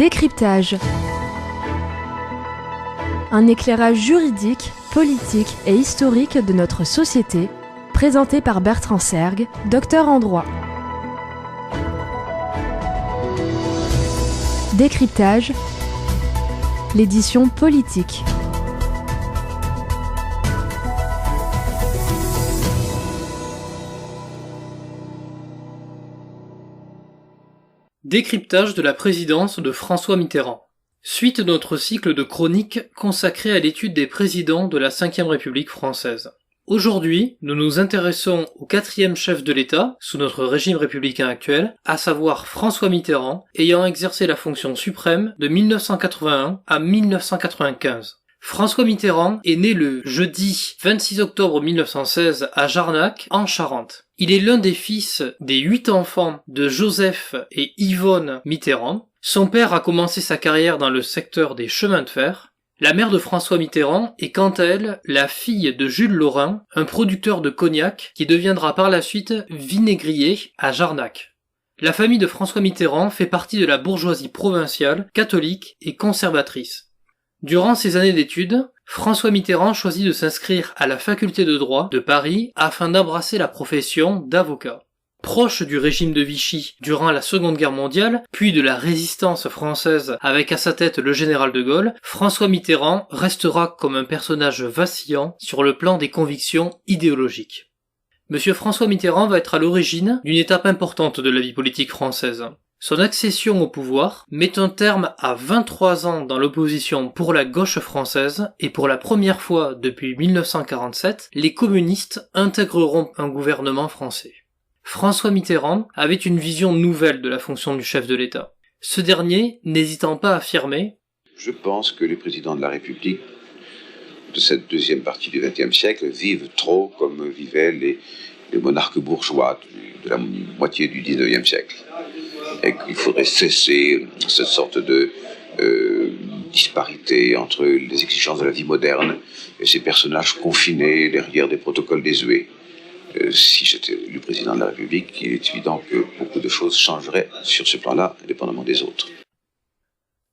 Décryptage. Un éclairage juridique, politique et historique de notre société, présenté par Bertrand Sergue, docteur en droit. Décryptage, l'édition politique. Décryptage de la présidence de François Mitterrand. Suite de notre cycle de chroniques consacré à l'étude des présidents de la Ve République française. Aujourd'hui, nous nous intéressons au 4e chef de l'État, sous notre régime républicain actuel, à savoir François Mitterrand, ayant exercé la fonction suprême de 1981 à 1995. François Mitterrand est né le jeudi 26 octobre 1916 à Jarnac, en Charente. Il est l'un des fils des 8 enfants de Joseph et Yvonne Mitterrand. Son père a commencé sa carrière dans le secteur des chemins de fer. La mère de François Mitterrand est quant à elle la fille de Jules Laurin, un producteur de cognac qui deviendra par la suite vinaigrier à Jarnac. La famille de François Mitterrand fait partie de la bourgeoisie provinciale, catholique et conservatrice. Durant ses années d'études, François Mitterrand choisit de s'inscrire à la faculté de droit de Paris afin d'embrasser la profession d'avocat. Proche du régime de Vichy durant la Seconde Guerre mondiale, puis de la résistance française avec à sa tête le général de Gaulle, François Mitterrand restera comme un personnage vacillant sur le plan des convictions idéologiques. Monsieur François Mitterrand va être à l'origine d'une étape importante de la vie politique française. Son accession au pouvoir met un terme à 23 ans dans l'opposition pour la gauche française et pour la première fois depuis 1947, les communistes intégreront un gouvernement français. François Mitterrand avait une vision nouvelle de la fonction du chef de l'État. Ce dernier n'hésitant pas à affirmer « Je pense que les présidents de la République de cette deuxième partie du XXe siècle vivent trop comme vivaient les monarques bourgeois de la moitié du XIXe siècle. Et qu'il faudrait cesser cette sorte de disparité entre les exigences de la vie moderne et ces personnages confinés derrière des protocoles désuets. Si j'étais élu président de la République, il est évident que beaucoup de choses changeraient sur ce plan-là, indépendamment des autres. »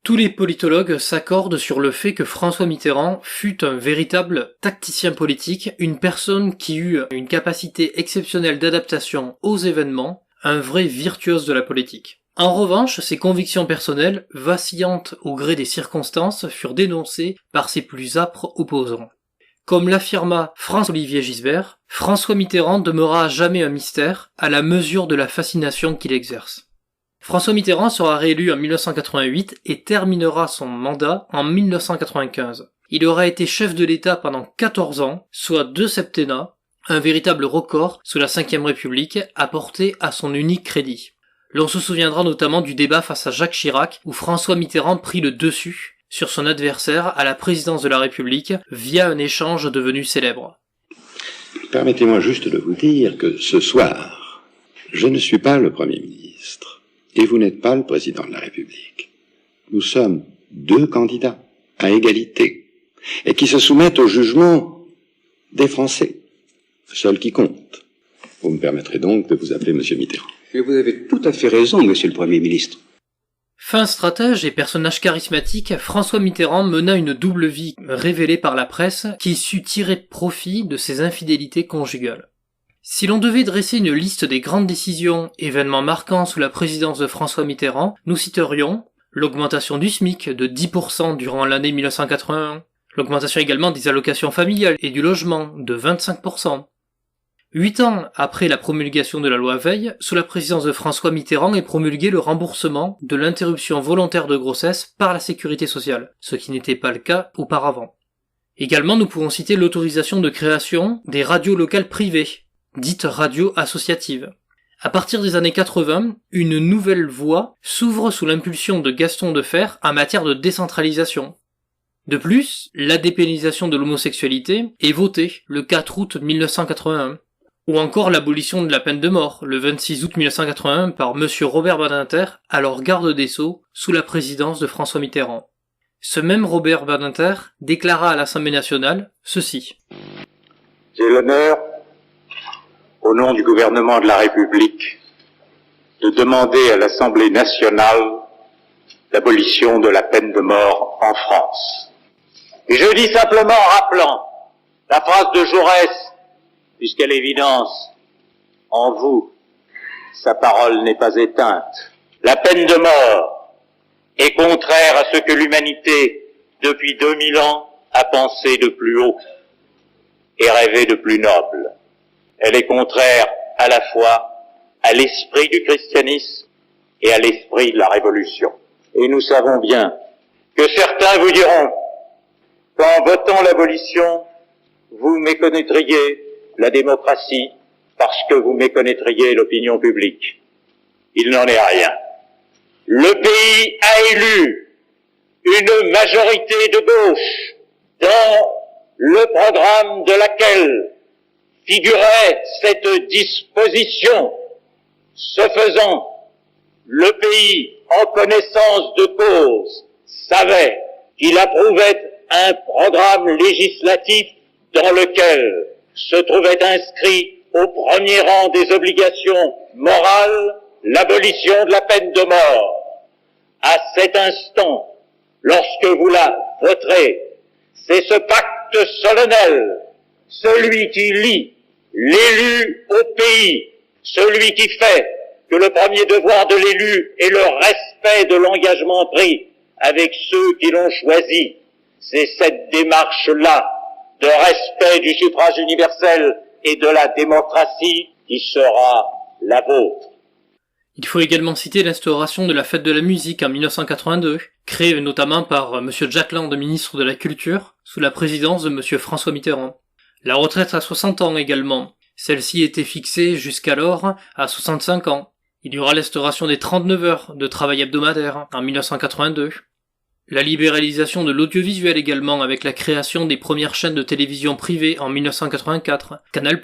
Tous les politologues s'accordent sur le fait que François Mitterrand fut un véritable tacticien politique, une personne qui eut une capacité exceptionnelle d'adaptation aux événements, un vrai virtuose de la politique. En revanche, ses convictions personnelles, vacillantes au gré des circonstances, furent dénoncées par ses plus âpres opposants. Comme l'affirma François-Olivier Gisbert, François Mitterrand demeura à jamais un mystère à la mesure de la fascination qu'il exerce. François Mitterrand sera réélu en 1988 et terminera son mandat en 1995. Il aura été chef de l'État pendant 14 ans, soit 2 septennats, un véritable record sous la Ve République apporté à son unique crédit. L'on se souviendra notamment du débat face à Jacques Chirac où François Mitterrand prit le dessus sur son adversaire à la présidence de la République via un échange devenu célèbre. Permettez-moi juste de vous dire que ce soir, je ne suis pas le Premier ministre et vous n'êtes pas le Président de la République. Nous sommes 2 candidats à égalité et qui se soumettent au jugement des Français. Seul qui compte. Vous me permettrez donc de vous appeler Monsieur Mitterrand. Et vous avez tout à fait raison, Monsieur le Premier ministre. Fin stratège et personnage charismatique, François Mitterrand mena une double vie révélée par la presse qui sut tirer profit de ses infidélités conjugales. Si l'on devait dresser une liste des grandes décisions, événements marquants sous la présidence de François Mitterrand, nous citerions l'augmentation du SMIC de 10% durant l'année 1981, l'augmentation également des allocations familiales et du logement de 25%. 8 ans après la promulgation de la loi Veil, sous la présidence de François Mitterrand est promulgué le remboursement de l'interruption volontaire de grossesse par la sécurité sociale, ce qui n'était pas le cas auparavant. Également, nous pouvons citer l'autorisation de création des radios locales privées, dites radios associatives. À partir des années 80, une nouvelle voie s'ouvre sous l'impulsion de Gaston Defferre en matière de décentralisation. De plus, la dépénalisation de l'homosexualité est votée le 4 août 1981. Ou encore l'abolition de la peine de mort, le 26 août 1981 par monsieur Robert Badinter, alors garde des Sceaux, sous la présidence de François Mitterrand. Ce même Robert Badinter déclara à l'Assemblée nationale ceci. J'ai l'honneur, au nom du gouvernement de la République, de demander à l'Assemblée nationale l'abolition de la peine de mort en France. Et je dis simplement en rappelant la phrase de Jaurès, puisqu'elle est évidence, en vous, sa parole n'est pas éteinte. La peine de mort est contraire à ce que l'humanité, depuis 2000 ans, a pensé de plus haut et rêvé de plus noble. Elle est contraire à la fois à l'esprit du christianisme et à l'esprit de la Révolution. Et nous savons bien que certains vous diront qu'en votant l'abolition, vous méconnaîtriez la démocratie parce que vous méconnaîtriez l'opinion publique. Il n'en est rien. Le pays a élu une majorité de gauche dans le programme de laquelle figurait cette disposition. Ce faisant, le pays, en connaissance de cause, savait qu'il approuvait un programme législatif dans lequel se trouvait inscrit au premier rang des obligations morales l'abolition de la peine de mort. À cet instant, lorsque vous la voterez, c'est ce pacte solennel, celui qui lie l'élu au pays, celui qui fait que le premier devoir de l'élu est le respect de l'engagement pris avec ceux qui l'ont choisi. C'est cette démarche-là de respect du suffrage universel et de la démocratie qui sera la vôtre. Il faut également citer l'instauration de la fête de la musique en 1982, créée notamment par M. Jack Lang, ministre de la Culture, sous la présidence de M. François Mitterrand. La retraite à 60 ans également. Celle-ci était fixée jusqu'alors à 65 ans. Il y aura l'instauration des 39 heures de travail hebdomadaire en 1982. La libéralisation de l'audiovisuel également avec la création des premières chaînes de télévision privées en 1984, Canal+,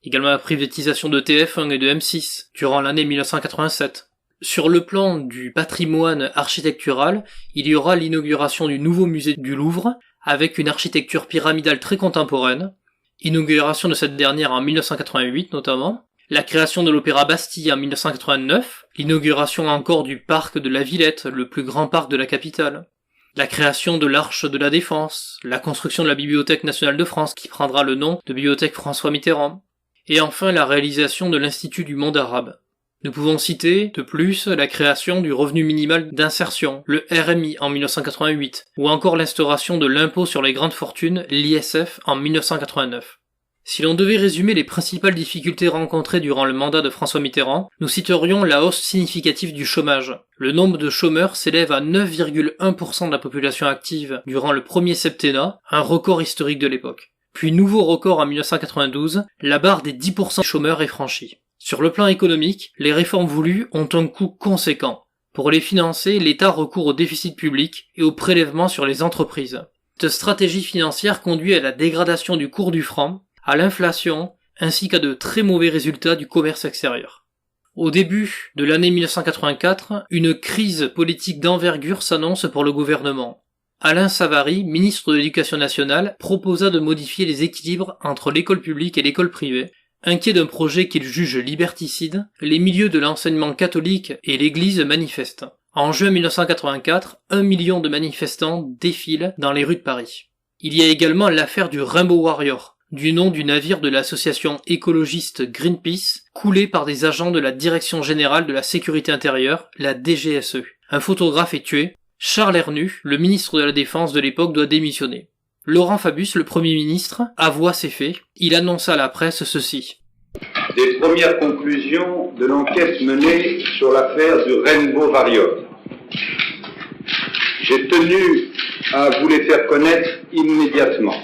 également la privatisation de TF1 et de M6 durant l'année 1987. Sur le plan du patrimoine architectural, il y aura l'inauguration du nouveau musée du Louvre avec une architecture pyramidale très contemporaine, inauguration de cette dernière en 1988 notamment, la création de l'Opéra Bastille en 1989, l'inauguration encore du parc de la Villette, le plus grand parc de la capitale, la création de l'Arche de la Défense, la construction de la Bibliothèque nationale de France qui prendra le nom de Bibliothèque François Mitterrand, et enfin la réalisation de l'Institut du monde arabe. Nous pouvons citer, de plus, la création du revenu minimal d'insertion, le RMI en 1988, ou encore l'instauration de l'impôt sur les grandes fortunes, l'ISF, en 1989. Si l'on devait résumer les principales difficultés rencontrées durant le mandat de François Mitterrand, nous citerions la hausse significative du chômage. Le nombre de chômeurs s'élève à 9,1% de la population active durant le premier septennat, un record historique de l'époque. Puis nouveau record en 1992, la barre des 10% de chômeurs est franchie. Sur le plan économique, les réformes voulues ont un coût conséquent. Pour les financer, l'État recourt au déficit public et au prélèvement sur les entreprises. Cette stratégie financière conduit à la dégradation du cours du franc, à l'inflation, ainsi qu'à de très mauvais résultats du commerce extérieur. Au début de l'année 1984, une crise politique d'envergure s'annonce pour le gouvernement. Alain Savary, ministre de l'Éducation nationale, proposa de modifier les équilibres entre l'école publique et l'école privée. Inquiet d'un projet qu'il juge liberticide, les milieux de l'enseignement catholique et l'Église manifestent. En juin 1984, 1 million de manifestants défilent dans les rues de Paris. Il y a également l'affaire du Rainbow Warrior, du nom du navire de l'association écologiste Greenpeace, coulé par des agents de la Direction Générale de la Sécurité Intérieure, la DGSE. Un photographe est tué. Charles Hernu, le ministre de la Défense de l'époque, doit démissionner. Laurent Fabius, le Premier ministre, avoua ces faits. Il annonça à la presse ceci. Des premières conclusions de l'enquête menée sur l'affaire du Rainbow Warrior. J'ai tenu à vous les faire connaître immédiatement.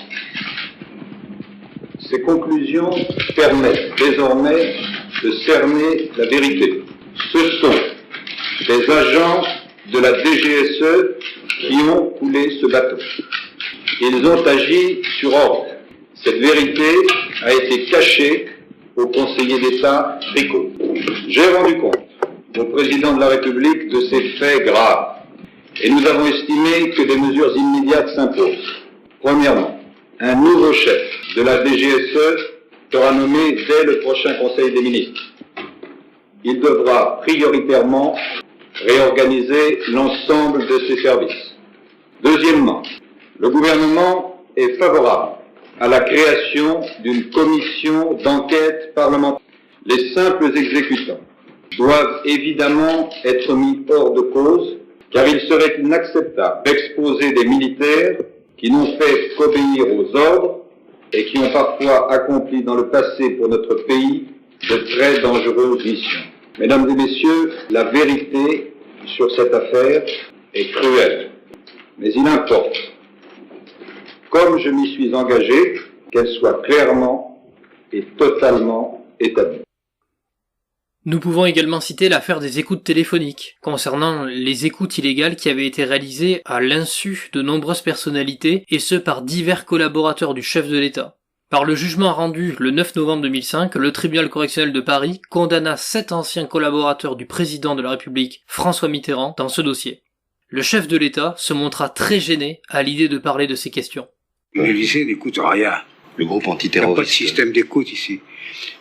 Ces conclusions permettent désormais de cerner la vérité. Ce sont des agents de la DGSE qui ont coulé ce bateau. Ils ont agi sur ordre. Cette vérité a été cachée au conseiller d'État Tricot. J'ai rendu compte au président de la République de ces faits graves et nous avons estimé que des mesures immédiates s'imposent. Premièrement, un nouveau chef de la DGSE sera nommé dès le prochain Conseil des ministres. Il devra prioritairement réorganiser l'ensemble de ses services. Deuxièmement, le gouvernement est favorable à la création d'une commission d'enquête parlementaire. Les simples exécutants doivent évidemment être mis hors de cause, car il serait inacceptable d'exposer des militaires qui n'ont fait qu'obéir aux ordres et qui ont parfois accompli dans le passé pour notre pays de très dangereuses missions. Mesdames et messieurs, la vérité sur cette affaire est cruelle, mais il importe, comme je m'y suis engagé, qu'elle soit clairement et totalement établie. Nous pouvons également citer l'affaire des écoutes téléphoniques, concernant les écoutes illégales qui avaient été réalisées à l'insu de nombreuses personnalités, et ce par divers collaborateurs du chef de l'État. Par le jugement rendu le 9 novembre 2005, le tribunal correctionnel de Paris condamna 7 anciens collaborateurs du président de la République, François Mitterrand, dans ce dossier. Le chef de l'État se montra très gêné à l'idée de parler de ces questions. L'Élysée n'écoute rien. Le groupe Il n'y a antiterroriste. pas de système d'écoute ici.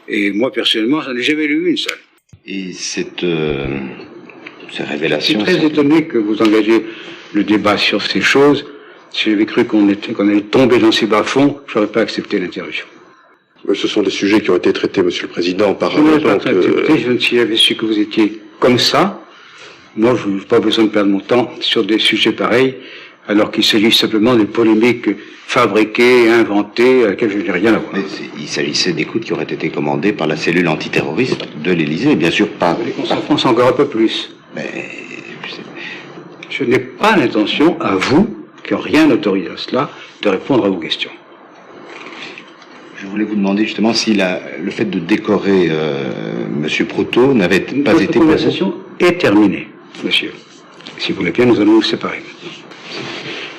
Et moi, personnellement, j'en ai jamais lu une seule. Et ces Je suis révélations. très étonné que vous engagiez le débat sur ces choses. Si j'avais cru qu'on allait tomber dans ces bas-fonds, je n'aurais pas accepté l'interview. Ce sont des sujets qui ont été traités, Monsieur le Président, par Je n'aurais pas accepté, si j'avais su que vous étiez comme ça. Moi, je n'ai pas besoin de perdre mon temps sur des sujets pareils, alors qu'il s'agit simplement de polémiques fabriquées, inventées, à laquelles je n'ai rien à voir. Mais il s'agissait d'écoutes qui auraient été commandées par la cellule antiterroriste de l'Élysée, bien sûr pas. On s'enfonce encore un peu plus. Mais Je n'ai pas l'intention, à vous, qui n'ont rien autorisé à cela, de répondre à vos questions. je voulais vous demander justement si le fait de décorer Monsieur Proutot n'avait pas Notre été... conversation est terminée, monsieur. Si vous voulez bien, nous allons nous séparer.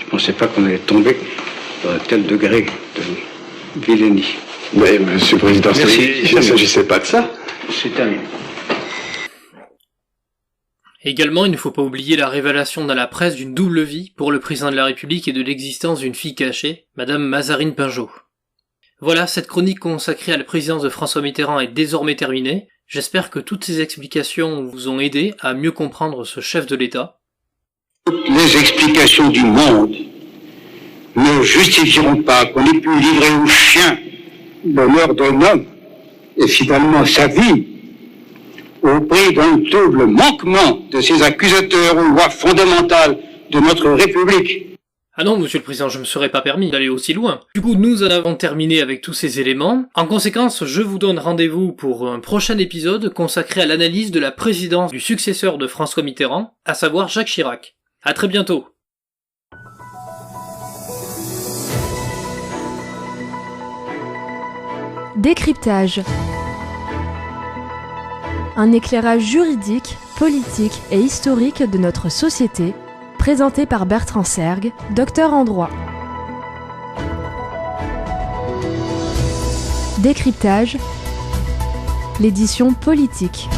Je ne pensais pas qu'on allait tomber dans un tel degré de vilainie. Mais, Monsieur le Président, il ne s'agissait pas de ça. C'est terminé. Également, il ne faut pas oublier la révélation dans la presse d'une double vie pour le président de la République et de l'existence d'une fille cachée, Madame Mazarine Pinjot. Voilà, cette chronique consacrée à la présidence de François Mitterrand est désormais terminée. J'espère que toutes ces explications vous ont aidé à mieux comprendre ce chef de l'État. Toutes les explications du monde ne justifieront pas qu'on ait pu livrer aux chiens l'honneur d'un homme et finalement sa vie au prix d'un double manquement de ses accusateurs aux lois fondamentales de notre République. Ah non, monsieur le président, je me serais pas permis d'aller aussi loin. Du coup, nous en avons terminé avec tous ces éléments. En conséquence, je vous donne rendez-vous pour un prochain épisode consacré à l'analyse de la présidence du successeur de François Mitterrand, à savoir Jacques Chirac. À très bientôt. Décryptage. Un éclairage juridique, politique et historique de notre société, présenté par Bertrand Sergue, docteur en droit. Décryptage, l'édition politique.